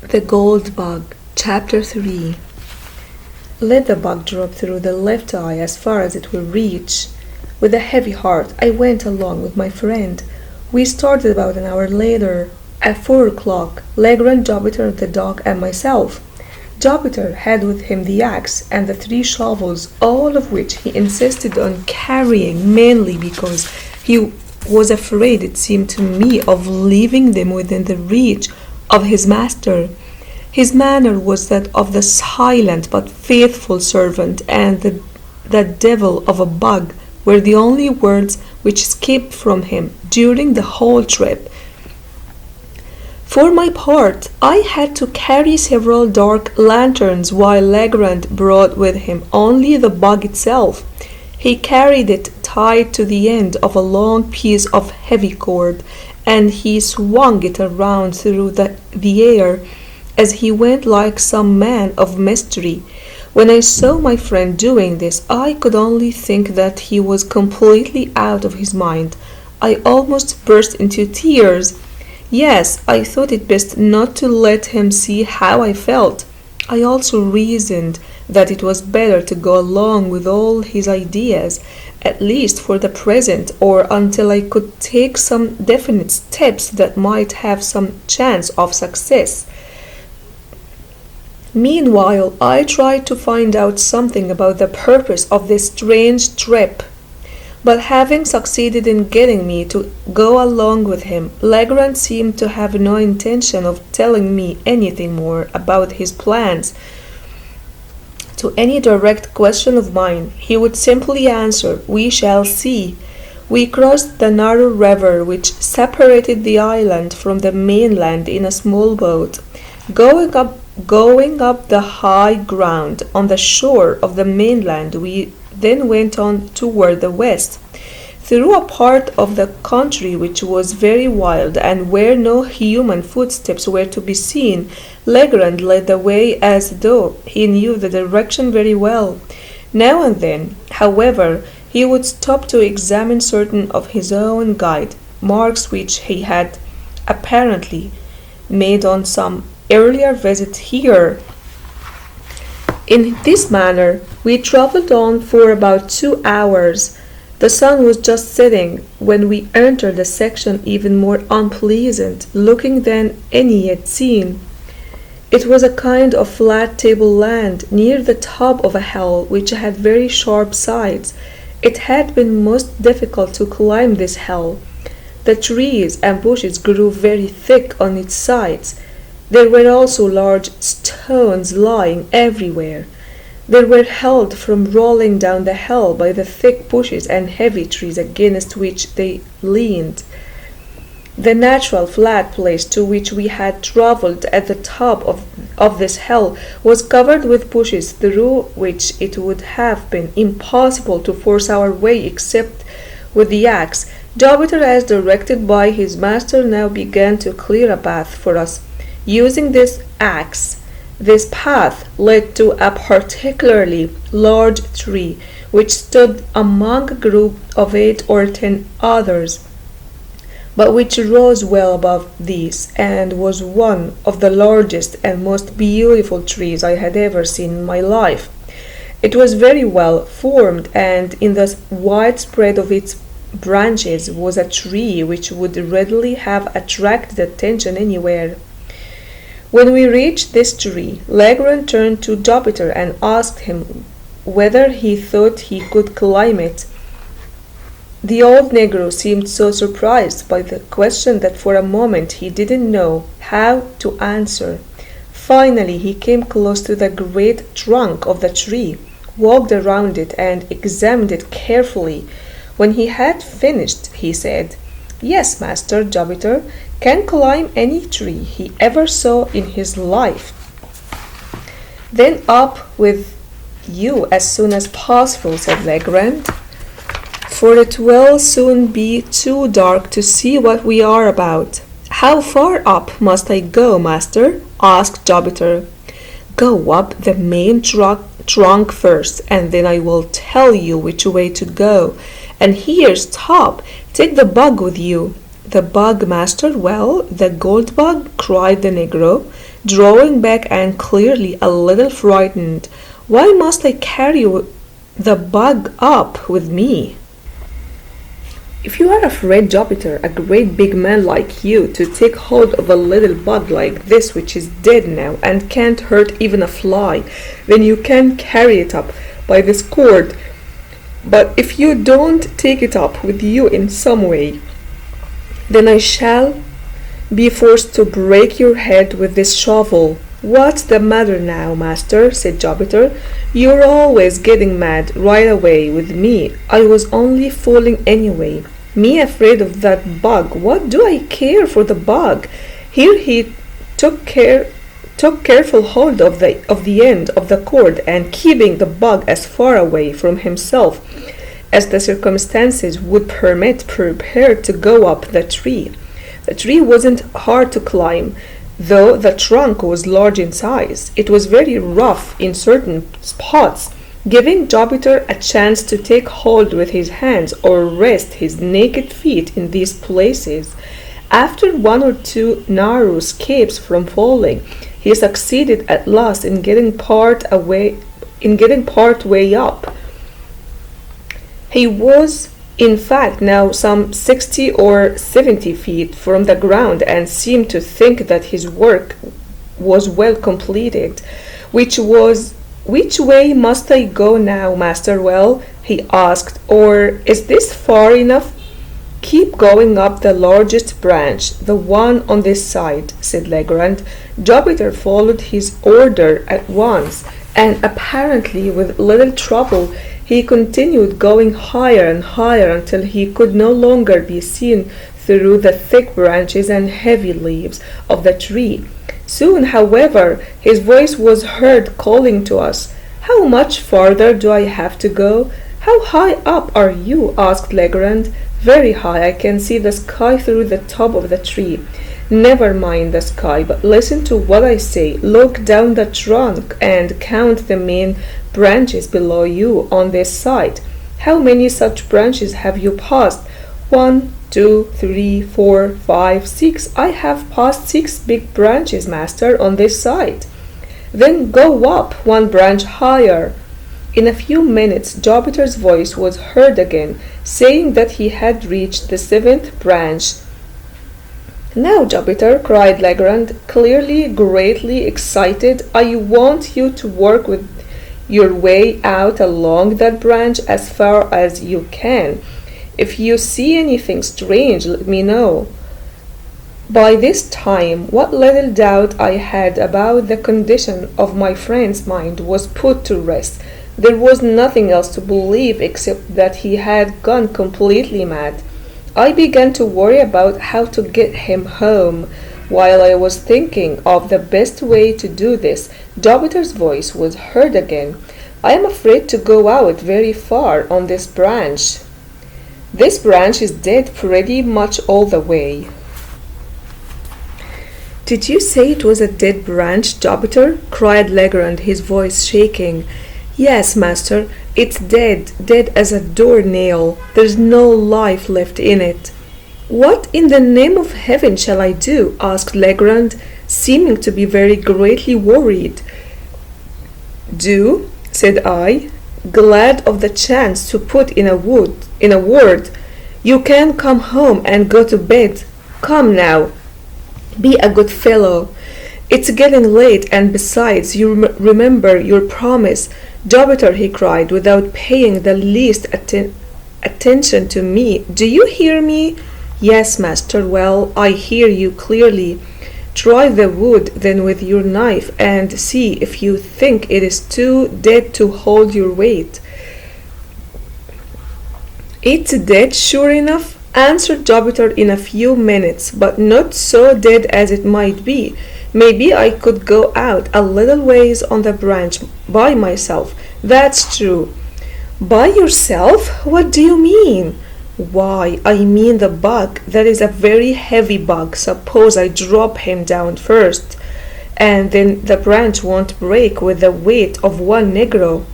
The Gold Bug, Chapter 3. Let the bug drop through the left eye as far as it will reach. With a heavy heart, I went along with my friend. We started about an hour later. At 4 o'clock, Legrand, Jupiter, the dog, and myself. Jupiter had with him the axe and the 3 shovels, all of which he insisted on carrying, mainly because he was afraid, it seemed to me, of leaving them within the reach of his master. His manner was that of the silent but faithful servant, and the devil of a bug were the only words which escaped from him during the whole trip. For my part, I had to carry several dark lanterns, while Legrand brought with him only the bug itself. He carried it tied to the end of a long piece of heavy cord, and he swung it around through the air as he went like some man of mystery. When I saw my friend doing this, I could only think that he was completely out of his mind. I almost burst into tears. Yes, I thought it best not to let him see how I felt. I also reasoned that it was better to go along with all his ideas, at least for the present, or until I could take some definite steps that might have some chance of success. Meanwhile, I tried to find out something about the purpose of this strange trip. But having succeeded in getting me to go along with him, Legrand seemed to have no intention of telling me anything more about his plans. To any direct question of mine, he would simply answer, "We shall see." We crossed the narrow river which separated the island from the mainland in a small boat. Going up the high ground on the shore of the mainland, we then went on toward the west, through a part of the country which was very wild and where no human footsteps were to be seen. Legrand led the way as though he knew the direction very well. Now and then, however, he would stop to examine certain of his own guide marks which he had apparently made on some earlier visit here. In this manner, we traveled on for about 2 hours. The sun was just setting when we entered a section even more unpleasant looking than any yet seen. It was a kind of flat tableland near the top of a hill which had very sharp sides. It had been most difficult to climb this hill. The trees and bushes grew very thick on its sides. There were also large stones lying everywhere. They were held from rolling down the hill by the thick bushes and heavy trees against which they leaned. The natural flat place to which we had travelled at the top of this hill was covered with bushes through which it would have been impossible to force our way except with the axe. Jupiter, as directed by his master, now began to clear a path for us. Using this axe, this path led to a particularly large tree which stood among a group of 8 or 10 others, but which rose well above these, and was one of the largest and most beautiful trees I had ever seen in my life. It was very well formed, and in the wide spread of its branches was a tree which would readily have attracted attention anywhere. When we reached this tree, Legrand turned to Jupiter and asked him whether he thought he could climb it. The old negro seemed so surprised by the question that for a moment he didn't know how to answer. Finally, he came close to the great trunk of the tree, walked around it, and examined it carefully. When he had finished, he said, "Yes, Master Jupiter can climb any tree he ever saw in his life." "Then up with you as soon as possible," said Legrand, "for it will soon be too dark to see what we are about." "How far up must I go, Master?" asked Jupiter. "Go up the main trunk first, and then I will tell you which way to go. And here, stop, take the bug with you. The bug, master? Well, the gold bug, cried the Negro, drawing back and clearly a little frightened. Why must I carry the bug up with me? If you are afraid, Jupiter, a great big man like you, to take hold of a little bug like this which is dead now and can't hurt even a fly, then you can carry it up by this cord. But if you don't take it up with you in some way, then I shall be forced to break your head with this shovel. What's the matter now, master? Said Jupiter. You're always getting mad right away with me. I was only fooling anyway. Me afraid of that bug. What do I care for the bug? Here he took careful hold of the end of the cord, and keeping the bug as far away from himself as the circumstances would permit, prepared to go up the tree. The tree wasn't hard to climb, though the trunk was large in size. It was very rough in certain spots, giving Jupiter a chance to take hold with his hands or rest his naked feet in these places. After one or two narrow escapes from falling, he succeeded at last in getting part way up. He was, in fact, now some 60 or 70 feet from the ground, and seemed to think that his work was well completed. Which way must I go now, master? Well, he asked, or is this far enough? Keep going up the largest branch, the one on this side, said Legrand. Jupiter followed his order at once, and apparently with little trouble he continued going higher and higher until he could no longer be seen through the thick branches and heavy leaves of the tree. Soon, however, his voice was heard calling to us. How much farther do I have to go? How high up are you? Asked Legrand. Very high. I can see the sky through the top of the tree. Never mind the sky, but listen to what I say. Look down the trunk and count the main branches below you on this side. How many such branches have you passed? 1, 2, 3, 4, 5, 6. I have passed 6 big branches, master, on this side. Then go up one branch higher. In a few minutes Jupiter's voice was heard again, saying that he had reached the 7th branch. Now, Jupiter, cried Legrand, clearly greatly excited, I want you to work with your way out along that branch as far as you can. If you see anything strange, let me know. By this time, what little doubt I had about the condition of my friend's mind was put to rest. There was nothing else to believe except that he had gone completely mad. I began to worry about how to get him home. While I was thinking of the best way to do this, Jupiter's voice was heard again. I am afraid to go out very far on this branch. This branch is dead pretty much all the way. Did you say it was a dead branch, Jupiter? Cried Legrand, his voice shaking. Yes, master, it's dead, dead as a doornail. There's no life left in it. What in the name of heaven shall I do? Asked Legrand, seeming to be very greatly worried. Do, said I, glad of the chance to put in a word. You can come home and go to bed. Come now, be a good fellow. It's getting late, and besides, you remember your promise. Jupiter, he cried, without paying the least attention to me. Do you hear me? Yes, master. Well, I hear you clearly. Try the wood then with your knife, and see if you think it is too dead to hold your weight. It's dead, sure enough, answered Jupiter in a few minutes, but not so dead as it might be. Maybe I could go out a little ways on the branch by myself. That's true. By yourself? What do you mean? Why, I mean the bug. That is a very heavy bug. Suppose I drop him down first, and then the branch won't break with the weight of one Negro.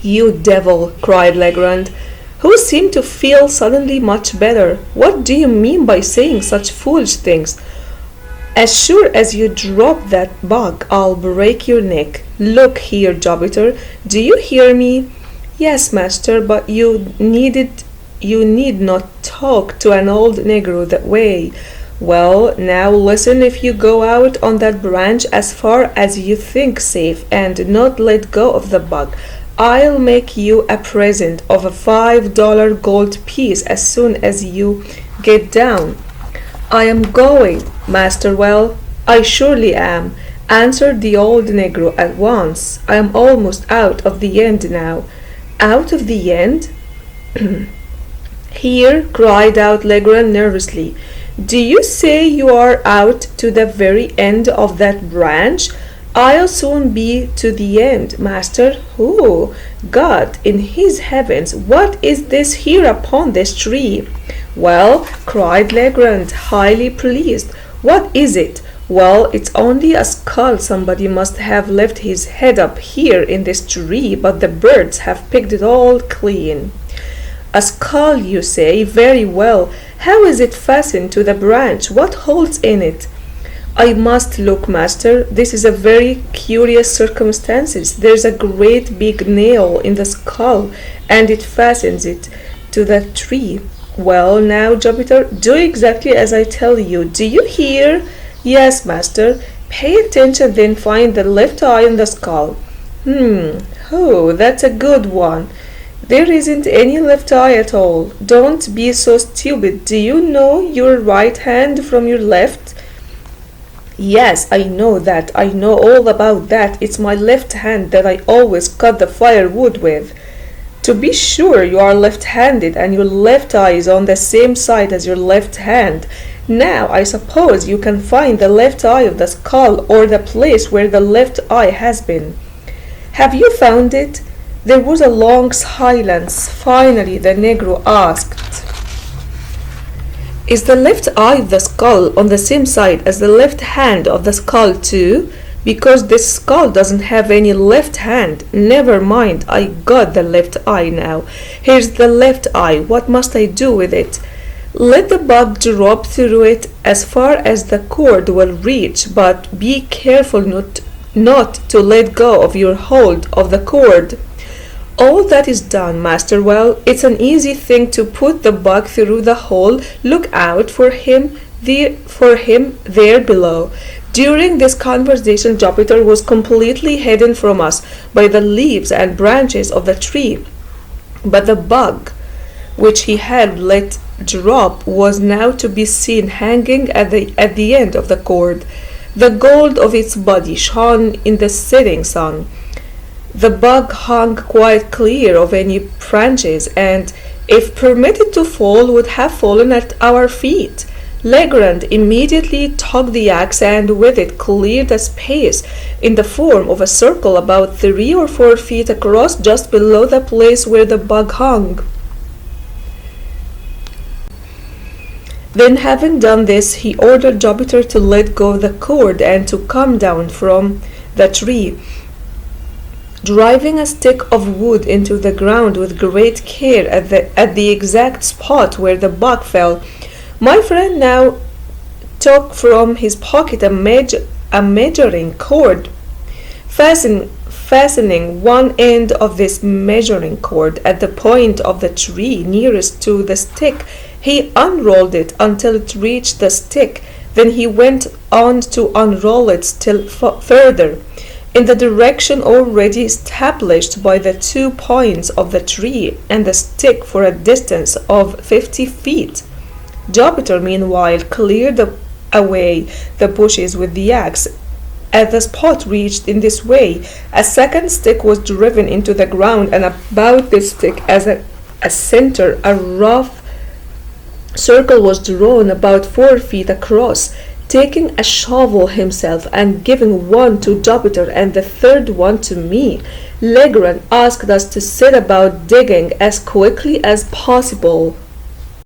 You devil, cried Legrand. who seemed to feel suddenly much better. "What do you mean by saying such foolish things? As sure as you drop that bug, I'll break your neck. Look here, Jupiter, do you hear me?" "Yes, master, but you need not talk to an old negro that way." "Well, now listen, if you go out on that branch as far as you think safe and not let go of the bug, I'll make you a present of a $5 gold piece as soon as you get down." "I am going, Master Well, I surely am," answered the old negro at once. "I am almost out of the end now." "Out of the end?" "Here," cried out Legrand nervously. "Do you say you are out to the very end of that branch?" "I'll soon be to the end, master." "Oh, God in his heavens, what is this here upon this tree?" "Well," cried Legrand, highly pleased, "what is it?" "Well, it's only a skull. Somebody must have left his head up here in this tree, but the birds have picked it all clean." "A skull, you say? Very well. How is it fastened to the branch? What holds in it?" "I must look, master. This is a very curious circumstance. There's a great big nail in the skull, and it fastens it to the tree." "Well, now, Jupiter, do exactly as I tell you. Do you hear?" "Yes, master." "Pay attention, then find the left eye in the skull." Oh, that's a good one. There isn't any left eye at all." "Don't be so stupid. Do you know your right hand from your left?" "Yes, I know that. I know all about that. It's my left hand that I always cut the firewood with." "To be sure, you are left-handed, and your left eye is on the same side as your left hand. Now, I suppose you can find the left eye of the skull, or the place where the left eye has been." "Have you found it?" There was a long silence. Finally, the negro asked, "Is the left eye of the skull on the same side as the left hand of the skull too? Because this skull doesn't have any left hand." "Never mind, I got the left eye now. Here's the left eye. What must I do with it?" "Let the bug drop through it as far as the cord will reach, but be careful not to let go of your hold of the cord." "All that is done, Master Well. It's an easy thing to put the bug through the hole. Look out for him there below." During this conversation, Jupiter was completely hidden from us by the leaves and branches of the tree, but the bug, which he had let drop, was now to be seen hanging at the end of the cord. The gold of its body shone in the setting sun. The bug hung quite clear of any branches, and if permitted to fall, would have fallen at our feet. Legrand immediately took the axe and with it cleared a space in the form of a circle about 3 or 4 feet across, just below the place where the bug hung. Then, having done this, he ordered Jupiter to let go the cord and to come down from the tree, driving a stick of wood into the ground with great care at the exact spot where the bug fell. My friend now took from his pocket a measuring cord. Fastening one end of this measuring cord at the point of the tree nearest to the stick, he unrolled it until it reached the stick. Then he went on to unroll it still further, in the direction already established by the 2 points of the tree and the stick, for a distance of 50 feet. Jupiter, meanwhile, cleared away the bushes with the axe. At the spot reached in this way, a second stick was driven into the ground, and about this stick, as a center, a rough circle was drawn about 4 feet across. Taking a shovel himself and giving one to Jupiter and the third one to me, Legrand asked us to set about digging as quickly as possible.